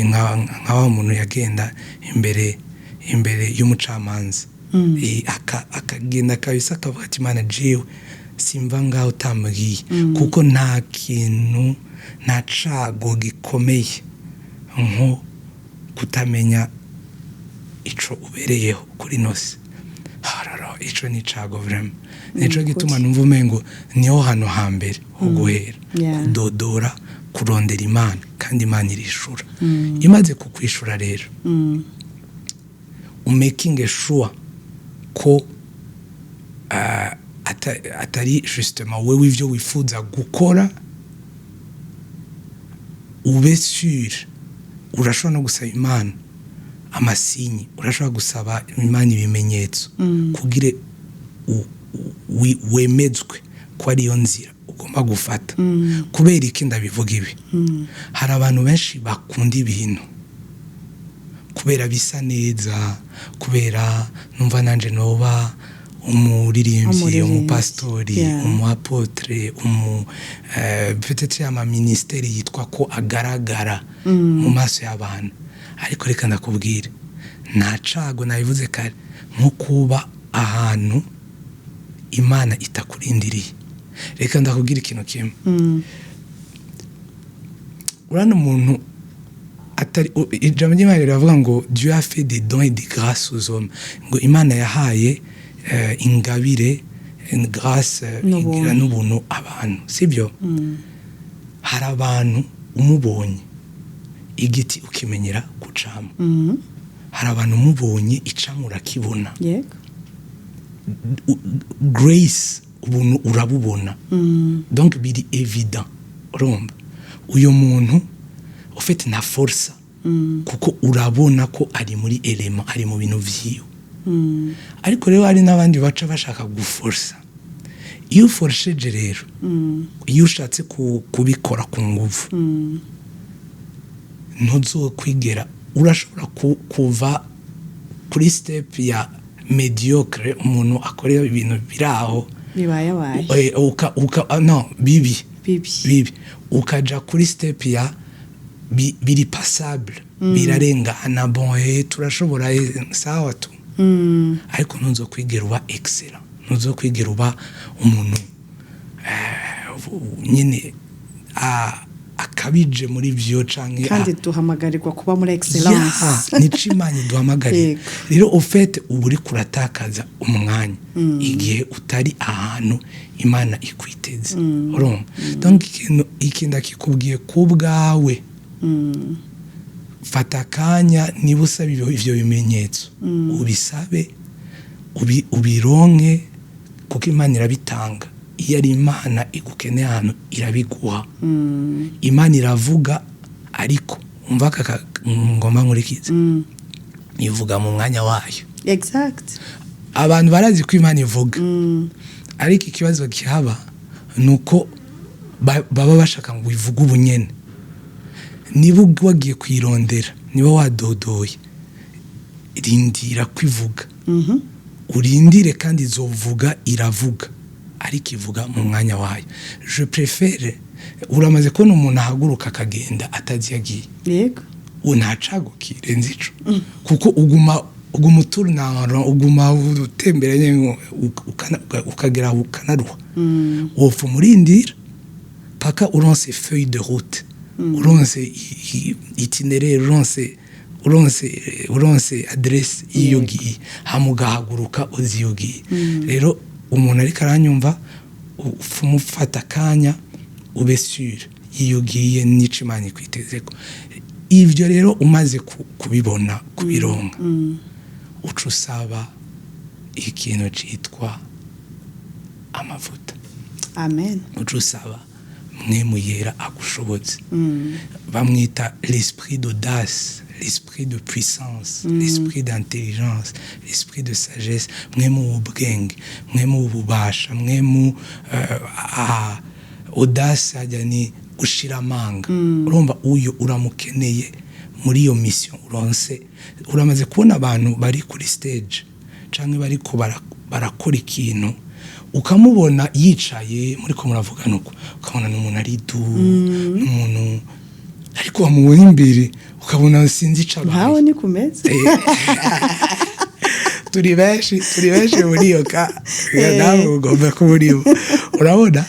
nka wa muntu yagenda imbere y'umucamanza akagenda kabisa akavuga ati Imana jewe simva ngaho utambwiye kuko nta kintu nta cago gikomeye nko kutamenya ico ubereyeho kuri nose hararo ico ni cago vraiment nico gituma numva umengo niho hano hambere uguhera kudodora kurondera Imana kandi Imana irishura imaze kukwishura rero umaking sure ko atari justement wewe ivyo wifuza gukora ube sûr urashobora no gusaba Imana amasinyi urashobora gusaba Imana ibimenyetso kugire wemezwe ko ariyo nzira ugomba gufata. Kubera iki ndabivuga ibi? Hari abantu benshi bakunda ibintu kubera bisa neza, kubera numva nanje noba umuririmbyi, umupastori, umuapotre, peut-être ama ministère yitwa ko agaragara mu maso y'abantu. Ariko reka ndakubwira, nta cago nabivuze kare nko kuba ahantu Imana itakurindiriye. Reka ndakubwira ikintu kimwe. Urana umuntu atari ijambo ry'Imana riravuga ngo Dieu a fait des dons et des grâces aux hommes. Ngo Imana yahaye ingabire, grâce, ingira n'ubuntu abantu, sibyo? Hari abantu umubonye igiti ukimenyera kucamo. Hari abantu umubonye icamo urakibona. Yego. Grace ubuntu urabubona. Donc biri évident. Urumva uyo muntu ufite na force kuko urabona ko ari muri element, ari mu bintu vyiyo. Ariko rero hari n'abandi baca bashaka guforsa. Iyo uforsheje rero, iyo ushatse kubikora ku nguvu, ntuzokwigera. Urashobora kuva kuri step ya mediocre, umuntu akorera ibintu biraho bibaye no bibi ukaja kuri step ya biri passable, birarengana, bon turashobora sawa tu. Ariko ntuzokwigera uba excellent, ntuzokwigera uba umuntu nyine akabije muri byo canke. Kandi duhamagarirwa kuba muri excellence. Nico Imana duhamagariye. Rero ufite uburi kuratakaza umwanya igihe utari ahantu Imana ikwiteze. Urumva? Donc ikinda kikubwiye kubwawe. Fata kanya niba usaba ivyo bimenyetso, ubisabe, ubironke, kuko Imana irabitanga. Iyo ari Imana igukeneye ahantu irabiguha. Imana iravuga, ariko umva ngoma nkurikiza, ivuga mu mwanya wayo. Exact. Abantu barazi ko Imana ivuga, ariko ikibazo kihaba nuko baba bashaka ngo ivuge ubunyene. Niba wagiye kwirondera, niba wadodoye, rindira kwivuga. Urindire kandi izovuga, iravuga, ariko ivuga mu mwanya wayo. Je préfère, uramaze kubona umuntu ahaguruka akagenda atazi yagiye. Yego. Unacagukire nzico. Kuko uguma uturunara, uguma utemberanye ukagera ukanaruha. Wofu murindira paka uronse feuille de route, uronse itinéraire, uronse adresse yiyogiye, hamugahaguruka uziyogiye. Rero umuntu ariko aranyumva, ufumufata kanya ube sûr yiyogiye nico Imana ikwitezeko. Ivyo rero umaze kubibona, kubironka, uca usaba ikintu citwa amavuta. Amen. Uca usaba mwemu yera agushoboze. Bamwita l'esprit d'audace, l'esprit de puissance, l'esprit d'intelligence, l'esprit de sagesse, mwemu ubwenge, mwemu ububasha, mwemu audace ajani gushira amanga. Urumva uyo uramukeneye muri iyo mission uronse. Uramaze kubona abantu bari kuri stage canke bari ko barakora ikintu, ukamubona yicaye muri ko muravugana uko, ukabona n'umuntu ari n'umuntu ariko wamubona imbere ukabona sinzi icabaye. Ntawe ni kumeze. Turi benshi muri iyo ka nawe ugomba kuburiho. Urabona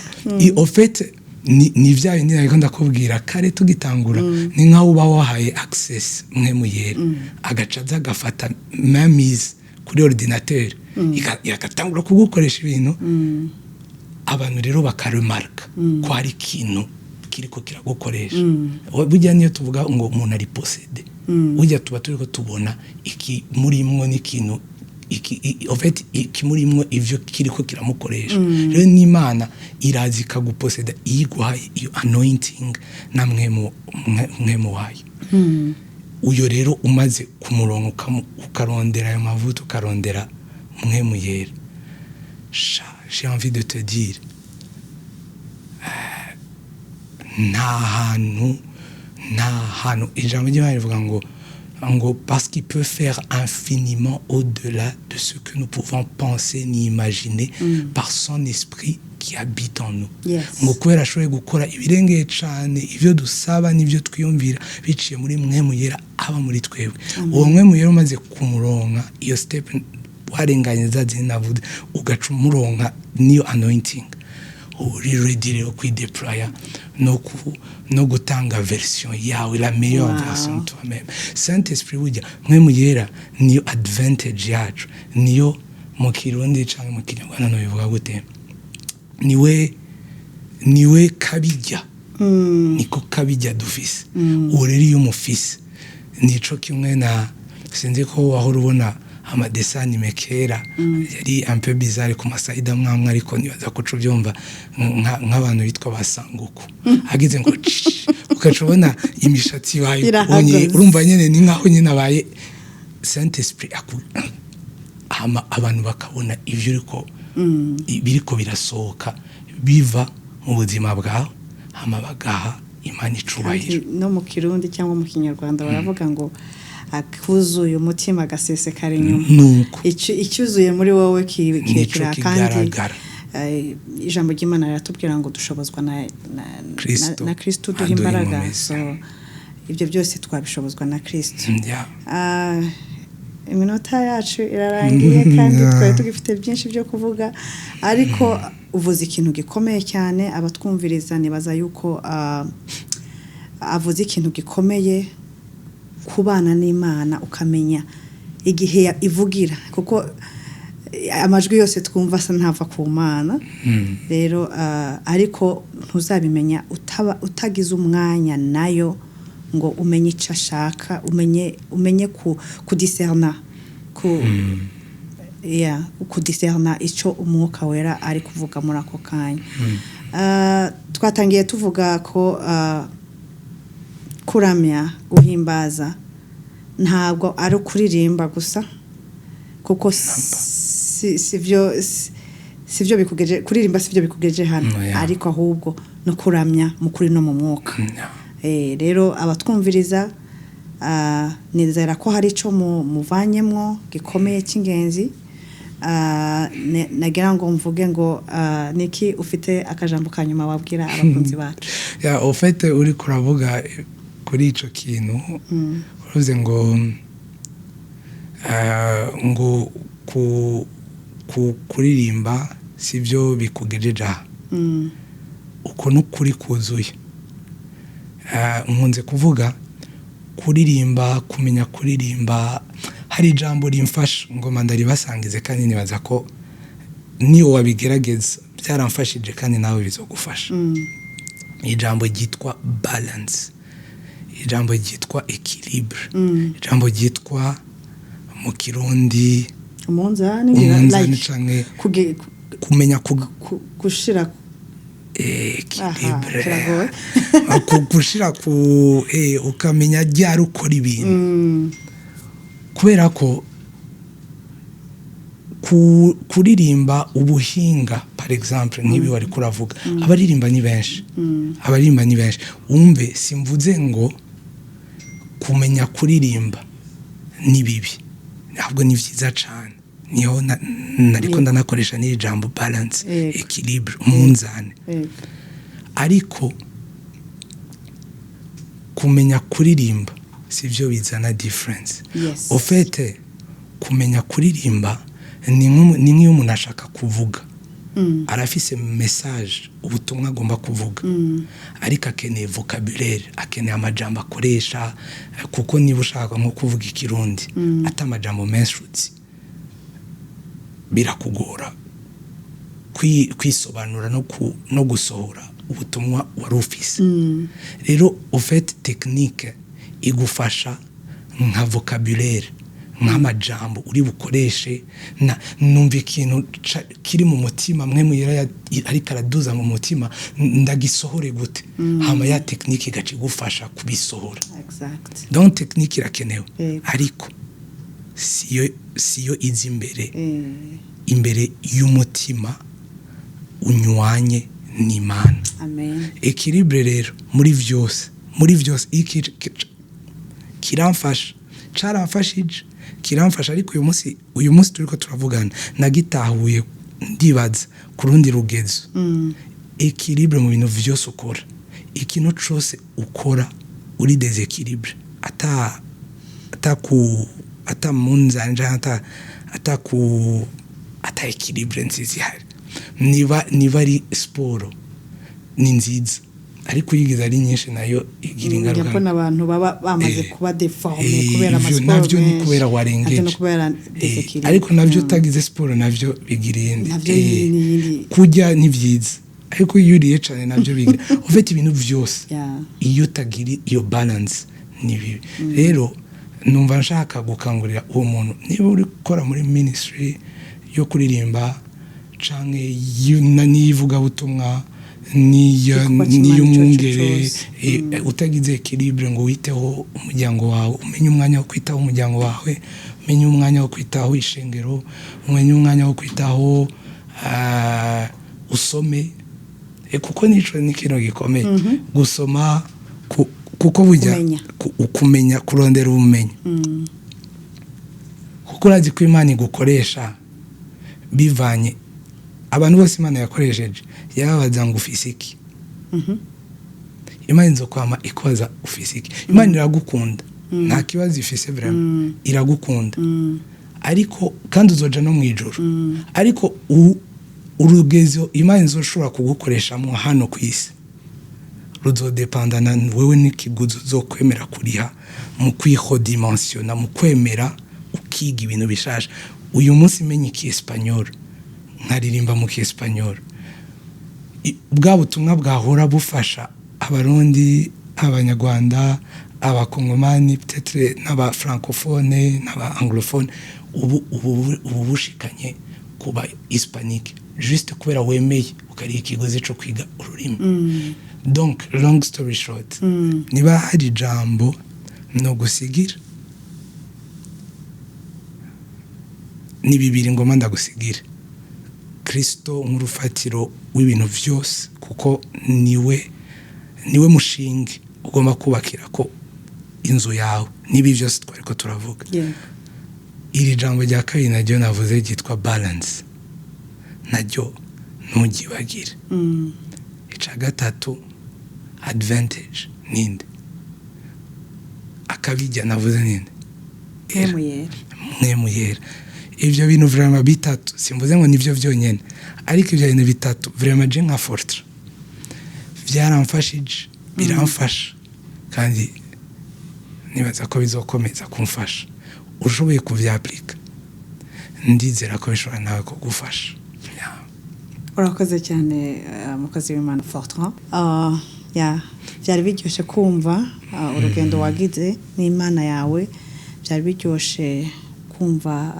au fait ni vya bindi nariko ndakubwira kare tugitangura, ni nkaho uba wahaye access mwemu yera, agacaza agafata mamise kuri ordinateur, igatangura kugukoresha ibintu. Abantu rero bakaremarka ko hari ikintu kiriko kiragukoresha. Burya niyo tuvuga ngo umuntu ari possédé, burya tuba turiko tubona iki murimwo n'ikintu en fait ikimurimwo ivyo kiriko kiramukoresha. Rero n'Imana irazi kaguposeda iguhaye iyo anointing na mwemu wayo. Uyo rero umaze kumuronka ukarondera ayo mavuta, ukarondera mwemu yera, j'ai envie de te dire nta hantu ijambo ry'Imana rivuga ngo parce qu'il peut faire infiniment au-delà de ce que nous pouvons penser ni imaginer par son esprit qui habite en nous. Ngo kubera ashoboye gukora ibirengeye cyane ivyo dusaba n'ivyo twiyumvira biciye muri mwemu yera aba muri twebwe. Uwo mwemu yera umaze kumuronka iyo step warenganye zazi navuze ugaca umuronka niyo anointing uri ready rero kwideploya no gutanga version yawe la meilleure version de toi-même. Saint-Esprit burya mwemu yera niyo advantage yacu, niyo mu Kirundi cyangwa mu Kinyarwanda no bivuga gute, niwe kabijya, niko kabijya dufise. Ureri y'umufise nico kimwe na sinzi ko wahora ubona amadesani mekera yari un peu bizarre ku masaida mwamwe, ariko nibaza ko cubyumva nk'abantu bitwa basanguko agize ngo ukacubona imishatsi bayo onye urumva nyene ni nkaho nyene abaye Saint-Esprit abantu bakabona ivyo biriko birasohoka biva mu buzima bwawe hama bagaha Imana icubahiro. No mu Kirundi cyangwa mu Kinyarwanda baravuga ngo akuzuye umutima gasesekara inyuma, icyuzuye muri wowe kikira kandi ijambo ry'Imana riratubwira ngo dushobozwa na Kristo duha imbaraga, so ibyo byose twabishobozwa na Kristo. Iminota yacu irarangiye kandi twari tugifite byinshi byo kuvuga, ariko uvuze ikintu gikomeye cyane. Abatwumviriza nibaza yuko avuze ikintu gikomeye, kubana n'Imana ukamenya igihe ivugira, kuko amajwi yose twumva asa ntava ku Mana. Rero ariko ntuzabimenya utagize umwanya nayo ngo umenye icyo ashaka, umenye kudiserna kudiserna icyo umwuka wera ari kuvuga muri ako kanya. Twatangiye tuvuga ko kuramya, guhimbaza ntabwo ari kuririmba gusa, kuko sivyo bikugeje kuririmba, sivyo bikugeje hano, ariko ahubwo no kuramya mu kuri no mu mwuka. Rero abatwumviriza nizera ko hari ico muvanyemwo gikomeye cy'ingenzi. Nagira ngo mvuge ngo niki ufite akajambo kanyuma wabwira abakunzi bacu? Au fait uri kuravuga kuri ico kintu uruze ngo kuririmba sivyo bikugejeje aha, uko n'ukuri kuzuye. Nkunze kuvuga kuririmba, kumenya kuririmba, hari ijambo rimfasha ngo mandari basangize, kandi nibaza ko niyo wabigerageza byaramfashije kandi nawe bizogufasha. Ijambo ryitwa balance, ijambo ryitwa equilibre, ijambo ryitwa mu Kirundi umunzani canke kumenya gushira equilibre, gushira ukamenya ryari ukora ibintu. Kubera ko kuririmba ubuhinga, par exemple nk'ibi wari kuravuga, abaririmba ni benshi, umve simvuze ngo kumenya kuririmba ni bibi, ntabwo ni vyiza cyane. Niho nariko ndanakoresha n'iri jambo balance, equilibre, umunzani. Ariko kumenya kuririmba sivyo bizana difference. Au fait kumenya kuririmba ni nk'iyo umuntu ashaka kuvuga, arafise message, ubutumwa agomba kuvuga, ariko akeneye vocabulaire, akeneye amajambo akoresha, kuko niba ushaka nko kuvuga Ikirundi ata amajambo menshi birakugora kwisobanura no gusohora ubutumwa wari ufise. Rero au fait technique igufasha nka vocabulaire, nk'amajambo uri bukoreshe, numva ikintu kiri mu mutima mwe muyera ariko araduza mu mutima, ndagisohore gute, hama ya technique igaca igufasha kubisohora. Donc technique irakenewe, ariko siyo izi imbere. imbere y'umutima unywanye n'Imana. Amen. Equilibre rero muri byose kiramfasha, caramfashije, kiramfasha, ariko uyu munsi turiko turavugana nagitahuye ndibaza ku rundi rugezo. Equilibre mu bintu byose ukora, ikintu cyose ukora uri desequilibre, ata munzanja, ata equilibre nziza ihari. Niba ari siporo ni nziza, ariko uyigize ari nyinshi nayo igira ingaruka. Ndabona abantu baba bamaze kuba deforme kubera amasiporo navyo ni kubera warengeje, ariko navyo utagize siporo navyo bigira iyindi. Kurya ni byiza, ariko iyo uriye cyane navyo bigira ufite ibintu byose. Iyo utagira iyo balance ni bibi. Rero numva nshaka gukangurira uwo muntu, niba uri gukora muri ministry yo kuririmba canke nivuga butumwa n'iy'umwungere, utagize equilibre ngo witeho umuryango wawe, umenye umwanya wo kwitaho umuryango wawe, umenye umwanya wo kwitaho ishengero, umenye umwanya wo kwitaho usome, kuko nico ni ikintu gikomeye. Gusoma kuko bujya ukumenya, kurondera ubumenyi, kuko urazi ko Imana igukoresha bivanye. Abantu bose Imana yakoresheje yababaza ngo ufise iki. Imana nzo kwama ikoza ufise iki. Imana iragukunda, nta kibazo ifise vraiment, iragukunda, ariko kandi uzoja no mwijuru, ariko urugezo Imana nzoshobora kugukoreshamo hano ku isi ruzodependana wewe n'ikiguzi uzokwemera kuriha mu kwihodimentiona, mu kwemera ukiga ibintu bishasha. Uyu munsi menye iki Espanyol, nkaririmba mu Espanyol, bwa butumwa bwahora bufasha abarundi, abanyarwanda, abakongomani, peut-être n'aba francophone n'aba anglophone, ubu bushikanye kuba hispanique juste kubera wemeye ukari ikigozi cyo kwiga ururimi. Donc long story short, niba hari jambo no gusigira ni bibiri ngoma ndagusigira: Kristo nk'urufatiro w'ibintu byose, kuko niwe mushinge ugomba kubakira ko inzu yawe nibi byose twari ko turavuga. Iri jambo rya kabiri naryo navuze ryitwa balance, naryo ntugibagire. Ica gatatu advantage ninde, akabijya navuze ninde, mwemuyera. Ibyo bintu vraiment bitatu, simvuze ngo nivyo byonyene, ariko ibyo bintu bitatu vraiment je nka Fortra byaramfashije, biramfasha, kandi nibaza ko bizokomeza kumfasha. Ushoboye kuvyaplika, ndizera ko bishobora nawe kugufasha. Urakoze cyane mukozi w'Imana Fortra. Byari biryoshye kumva urugendo wagize n'Imana yawe, byari biryoshye kumva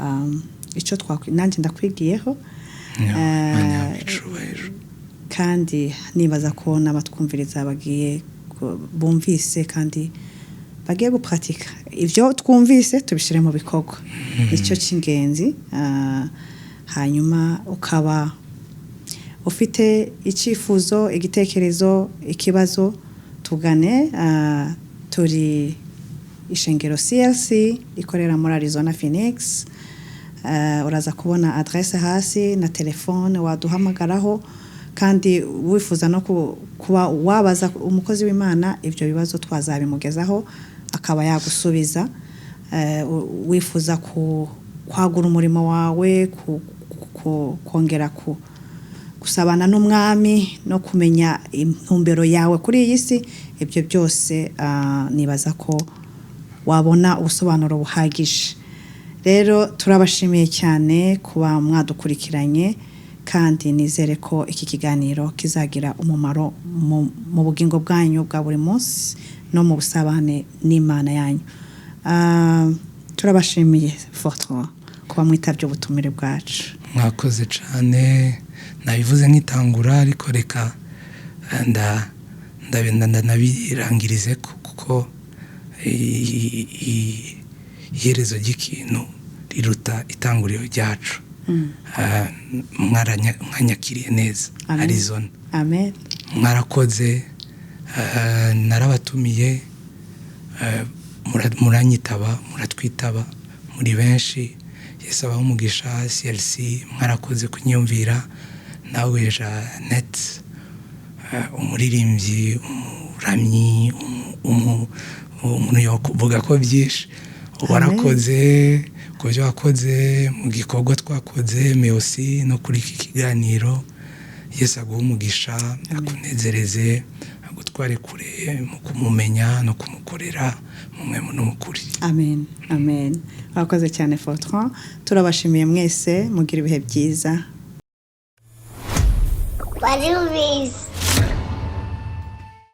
icyo nanjye ndakwigiyeho, kandi nibaza ko n'abatwumviriza bagiye bumvise kandi bagiye gupratika ibyo twumvise, tubishyire mu bikorwa. Nicyo cy'ingenzi. Hanyuma ukaba ufite icyifuzo, igitekerezo, ikibazo, tugane. Turi ishengero CLC ikorera muri Arizona Phoenix. Uraza kubona adresse hasi na telefone waduhamagaraho, kandi wifuza no kuba wabaza umukozi w'Imana ibyo bibazo twazabimugezaho akaba yagusubiza. Wifuza kwagura umurimo wawe, kongera gusabana n'umwami no kumenya intumbero yawe kuri iyi si, ibyo byose nibaza ko wabona ubusobanuro buhagije. Rero turabashimiye cyane kuba mwadukurikiranye, kandi nizere ko iki kiganiro kizagira umumaro mu bugingo bwanyu bwa buri munsi no mu busabane n'Imana yanyu. Turabashimiye Fortra kuba mwitavye ubutumire bwacu. Mwakoze cyane, nabivuze nk'itangura, ariko reka nabirangirize kuko iherezo ry'ikintu riruta itanguriro ryacu. mwanyakiriye neza. Arizona. Amen. Mwarakoze, narabatumiye, muranyitaba, muratwitaba muri benshi. Yesu abahe umugisha. CLC mwarakoze kunyumvira. Nawe Jeannette, umuririmbyi, umuramyi, umuntu yakuvuga ko byinshi. Warakoze ku byo wakoze mu gikorwa twakoze, meosi no kuri iki kiganiro. Yesu aguhe umugisha, akunezereze, agutware kure mu kumumenya no kumukorera mu mwemu n'umukuri. Amen. Amen. Warakoze cyane Fortran. Turabashimiye mwese, mugira ibihe byiza. Wari ubizi.